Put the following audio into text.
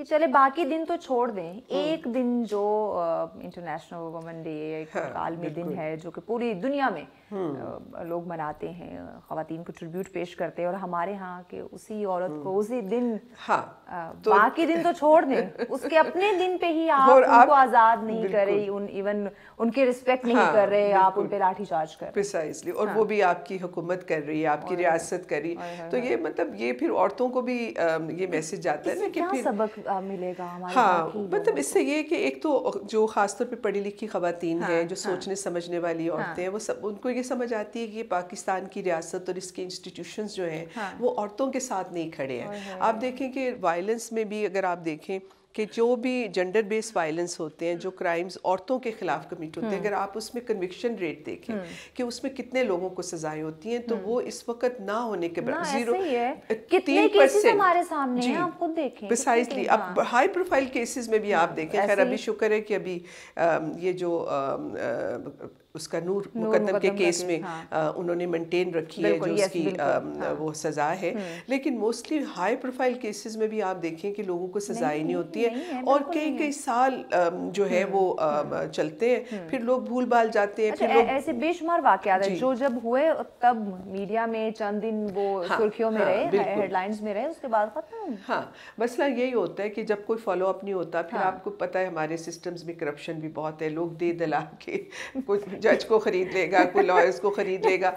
کہ چلے باقی دن تو چھوڑ دیں, ایک دن جو انٹرنیشنل وومن ڈے ایک عالمی دن ہے جو کہ پوری دنیا میں لوگ مناتے ہیں, خواتین کو ٹریبیوٹ پیش کرتے ہیں, اور ہمارے ہاں کہ اسی عورت کو اسی دن, باقی دن تو چھوڑ دیں, اس کے اپنے دن پہ ہی آپ ان کو آزاد نہیں کر رہی, ایون ان کی رسپیکٹ نہیں کر رہے, آپ ان پہ لاٹھی چارج کر رہے پریسائزلی, اور وہ بھی آپ کی حکومت کر رہی ہے, آپ کی ریاست کر رہی, تو یہ مطلب یہ پھر عورتوں کو بھی یہ میسج جاتا ہے نا کہ کیا پھر سبق ملے گا ہمارے ہاں, مطلب اس سے یہ کہ ایک تو جو خاص طور پہ پڑھی لکھی خواتین ہیں, جو سوچنے سمجھنے والی عورتیں ہیں, وہ سب ان کو یہ سمجھ آتی ہے کہ پاکستان کی ریاست اور اس کے انسٹیٹیوشنز جو ہیں وہ عورتوں کے ساتھ نہیں کھڑے ہیں. آپ دیکھیں کہ وائلنس میں بھی اگر آپ دیکھیں کہ جو بھی جنڈر بیس وائلنس ہوتے ہیں, جو کرائمز عورتوں کے خلاف کمٹ ہوتے ہیں, اگر آپ اس میں کنوکشن ریٹ دیکھیں کہ اس میں کتنے لوگوں کو سزائیں ہوتی ہیں, تو وہ اس وقت نہ ہونے کے برابر 0.3% ہمارے سامنے ہیں, آپ خود دیکھیں پریسائزلی. اب ہائی پروفائل کیسز میں بھی آپ دیکھیں, خیر ابھی شکر ہے کہ ابھی یہ جو اس کا نور مقدم کے کیس میں انہوں نے مینٹین رکھی ہے جو اس کی وہ سزا ہے, لیکن موسٹلی ہائی پروفائل کیسز میں بھی آپ دیکھیں کہ لوگوں کو سزائیں نہیں ہوتی ہیں, اور کئی سال جو ہے وہ چلتے ہیں, پھر لوگ بھول بھال جاتے ہیں. ایسے بے شمار واقعات ہیں جو جب ہوئے تب میڈیا میں چند دن وہ سرخیوں میں رہے, ہیڈ لائنز میں رہے, اس کے بعد ختم. ہاں, مسئلہ یہی ہوتا ہے کہ جب کوئی فالو اپ نہیں ہوتا, پھر آپ کو پتہ ہے ہمارے سسٹمز میں کرپشن بھی بہت ہے, لوگ دے دلا کے کوئی جج کو خرید لے گا, کوئی لائرز کو خرید لے گا,